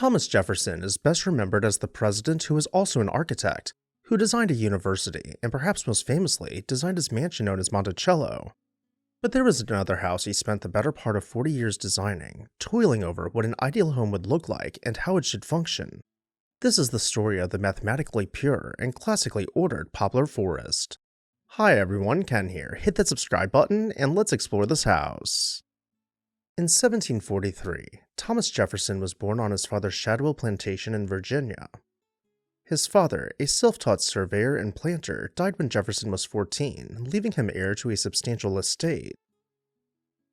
Thomas Jefferson is best remembered as the president who was also an architect, who designed a university and perhaps most famously designed his mansion known as Monticello. But there was another house he spent the better part of 40 years designing, toiling over what an ideal home would look like and how it should function. This is the story of the mathematically pure and classically ordered Poplar Forest. Hi everyone, Ken here. Hit that subscribe button and let's explore this house. In 1743, Thomas Jefferson was born on his father's Shadwell plantation in Virginia. His father, a self-taught surveyor and planter, died when Jefferson was 14, leaving him heir to a substantial estate.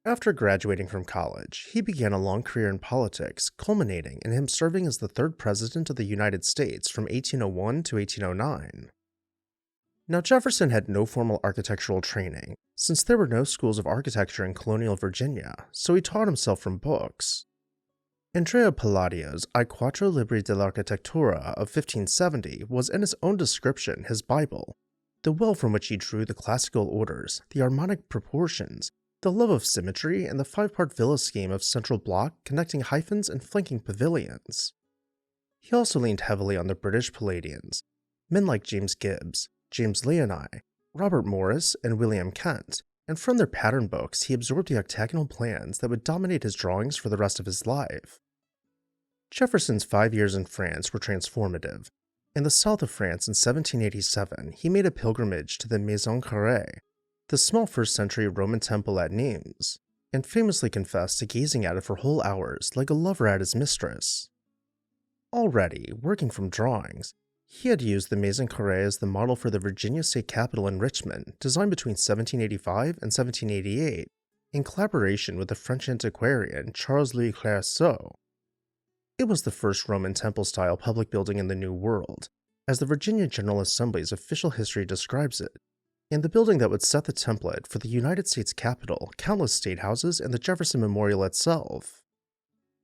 After graduating from college, he began a long career in politics, culminating in him serving as the third president of the United States from 1801 to 1809. Now, Jefferson had no formal architectural training, since there were no schools of architecture in colonial Virginia, so he taught himself from books. Andrea Palladio's I Quattro Libri dell'Architettura of 1570 was in his own description his Bible, the well from which he drew the classical orders, the harmonic proportions, the love of symmetry, and the five-part villa scheme of central block connecting hyphens and flanking pavilions. He also leaned heavily on the British Palladians, men like James Gibbs, James Leoni, Robert Morris, and William Kent, and from their pattern books he absorbed the octagonal plans that would dominate his drawings for the rest of his life. Jefferson's 5 years in France were transformative. In the south of France in 1787, he made a pilgrimage to the Maison Carrée, the small first-century Roman temple at Nimes, and famously confessed to gazing at it for whole hours like a lover at his mistress. Already, working from drawings, he had used the Maison Carrée as the model for the Virginia State Capitol in Richmond, designed between 1785 and 1788, in collaboration with the French antiquarian Charles-Louis Clairceau. It was the first Roman temple-style public building in the New World, as the Virginia General Assembly's official history describes it, and the building that would set the template for the United States Capitol, countless state houses, and the Jefferson Memorial itself.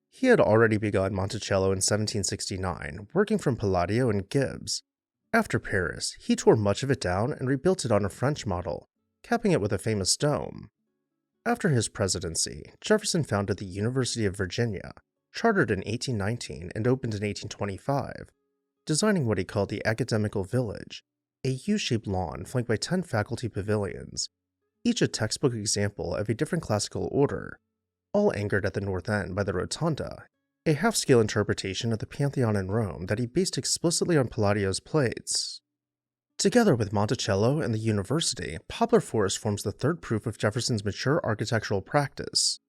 He had already begun Monticello in 1769, working from Palladio and Gibbs. After Paris, he tore much of it down and rebuilt it on a French model, capping it with a famous dome. After his presidency, Jefferson founded the University of Virginia, chartered in 1819 and opened in 1825, designing what he called the Academical Village, a U-shaped lawn flanked by 10 faculty pavilions, each a textbook example of a different classical order, all anchored at the north end by the Rotunda, a half-scale interpretation of the Pantheon in Rome that he based explicitly on Palladio's plates. Together with Monticello and the university, Poplar Forest forms the third proof of Jefferson's mature architectural practice.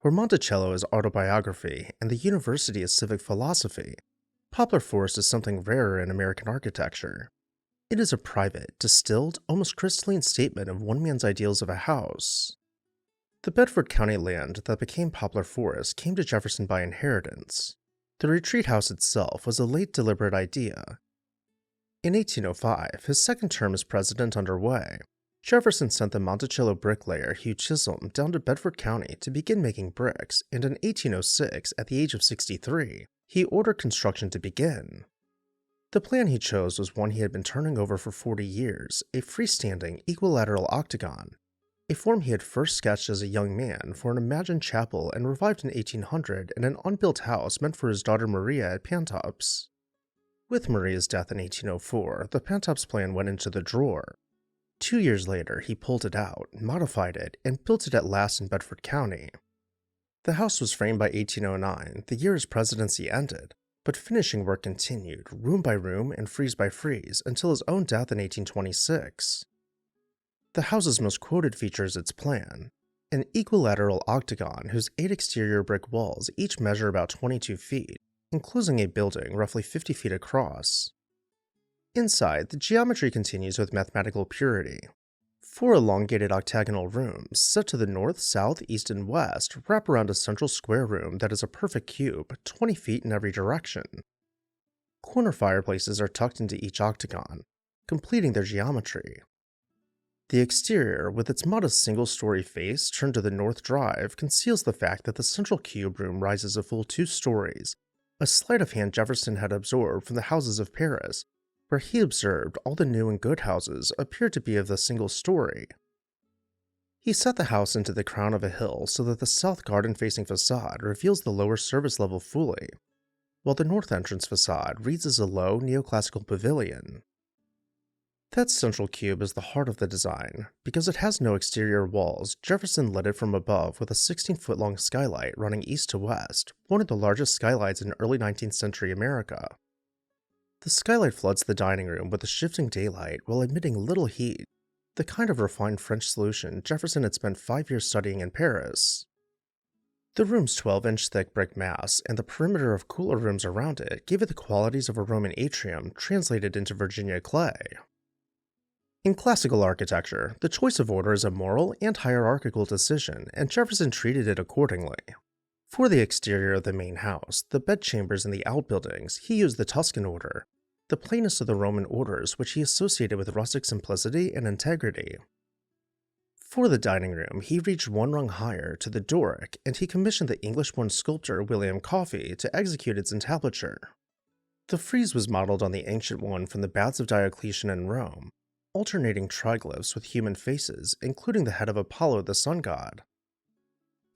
Where Monticello is autobiography and the university is civic philosophy, Poplar Forest is something rarer in American architecture. It is a private, distilled, almost crystalline statement of one man's ideals of a house. The Bedford County land that became Poplar Forest came to Jefferson by inheritance. The retreat house itself was a late deliberate idea. In 1805, his second term as president underway, Jefferson sent the Monticello bricklayer Hugh Chisholm down to Bedford County to begin making bricks, and in 1806, at the age of 63, he ordered construction to begin. The plan he chose was one he had been turning over for 40 years, a freestanding equilateral octagon, a form he had first sketched as a young man for an imagined chapel and revived in 1800 in an unbuilt house meant for his daughter Maria at Pantops. With Maria's death in 1804, the Pantops plan went into the drawer. 2 years later, he pulled it out, modified it, and built it at last in Bedford County. The house was framed by 1809, the year his presidency ended, but finishing work continued, room by room and frieze by frieze, until his own death in 1826. The house's most quoted feature is its plan, an equilateral octagon whose 8 exterior brick walls each measure about 22 feet, enclosing a building roughly 50 feet across. Inside, the geometry continues with mathematical purity. 4 elongated octagonal rooms, set to the north, south, east, and west, wrap around a central square room that is a perfect cube, 20 feet in every direction. Corner fireplaces are tucked into each octagon, completing their geometry. The exterior, with its modest single-story face turned to the north drive, conceals the fact that the central cube room rises a full 2 stories, a sleight of hand Jefferson had absorbed from the houses of Paris, where he observed all the new and good houses appeared to be of the single story. He set the house into the crown of a hill so that the south garden-facing facade reveals the lower service level fully. while the north entrance facade reads as a low, neoclassical pavilion. That central cube is the heart of the design. Because it has no exterior walls, Jefferson lit it from above with a 16-foot-long skylight running east to west, one of the largest skylights in early 19th century America. The skylight floods the dining room with a shifting daylight while emitting little heat, the kind of refined French solution Jefferson had spent 5 years studying in Paris. The room's 12-inch thick brick mass and the perimeter of cooler rooms around it gave it the qualities of a Roman atrium translated into Virginia clay. In classical architecture, the choice of order is a moral and hierarchical decision, and Jefferson treated it accordingly. For the exterior of the main house, the bedchambers and the outbuildings, he used the Tuscan order, the plainest of the Roman orders which he associated with rustic simplicity and integrity. For the dining room, he reached one rung higher to the Doric, and he commissioned the English-born sculptor William Coffey to execute its entablature. The frieze was modeled on the ancient one from the Baths of Diocletian in Rome, alternating triglyphs with human faces, including the head of Apollo the sun god.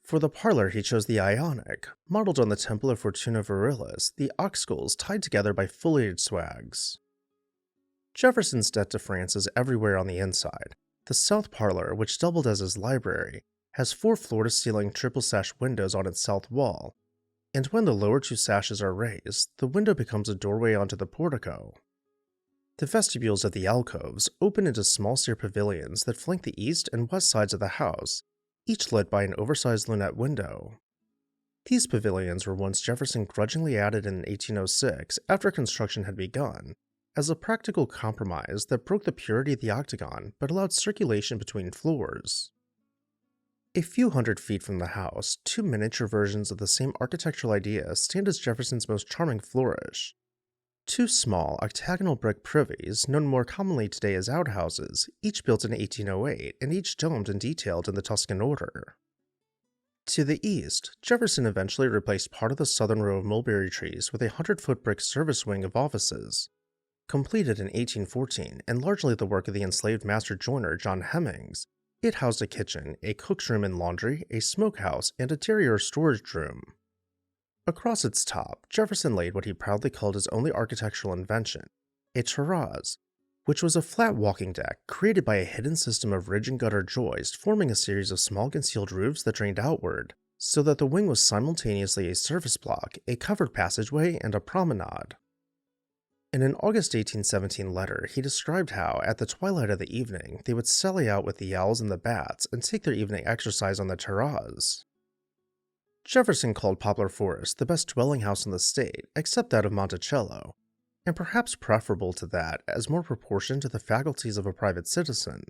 For the parlor, he chose the Ionic, modeled on the Temple of Fortuna Virilis, the ox skulls tied together by foliage swags. Jefferson's debt to France is everywhere on the inside. The south parlor, which doubled as his library, has 4 floor-to-ceiling triple-sash windows on its south wall, and when the lower 2 sashes are raised, the window becomes a doorway onto the portico. The vestibules of the alcoves open into small stair pavilions that flank the east and west sides of the house, each lit by an oversized lunette window. These pavilions were once Jefferson grudgingly added in 1806 after construction had begun, as a practical compromise that broke the purity of the octagon but allowed circulation between floors. A few hundred feet from the house, 2 miniature versions of the same architectural idea stand as Jefferson's most charming flourish. 2 small, octagonal brick privies, known more commonly today as outhouses, each built in 1808 and each domed and detailed in the Tuscan order. To the east, Jefferson eventually replaced part of the southern row of mulberry trees with a 100-foot brick service wing of offices. Completed in 1814 and largely the work of the enslaved master joiner John Hemmings, it housed a kitchen, a cook's room and laundry, a smokehouse, and interior storage room. Across its top, Jefferson laid what he proudly called his only architectural invention, a terrace, which was a flat walking deck created by a hidden system of ridge and gutter joist forming a series of small concealed roofs that drained outward, so that the wing was simultaneously a surface block, a covered passageway, and a promenade. In an August 1817 letter, he described how, at the twilight of the evening, they would sally out with the owls and the bats and take their evening exercise on the terrace. Jefferson called Poplar Forest the best dwelling house in the state, except that of Monticello, and perhaps preferable to that as more proportioned to the faculties of a private citizen.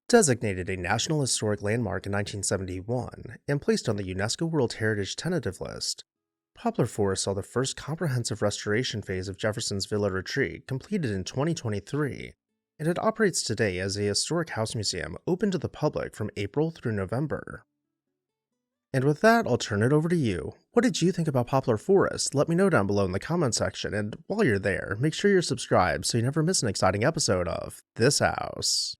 Designated a National Historic Landmark in 1971 and placed on the UNESCO World Heritage Tentative List, Poplar Forest saw the first comprehensive restoration phase of Jefferson's Villa Retreat completed in 2023, and it operates today as a historic house museum open to the public from April through November. And with that, I'll turn it over to you. What did you think about Poplar Forest? Let me know down below in the comment section, and while you're there, make sure you're subscribed so you never miss an exciting episode of This House.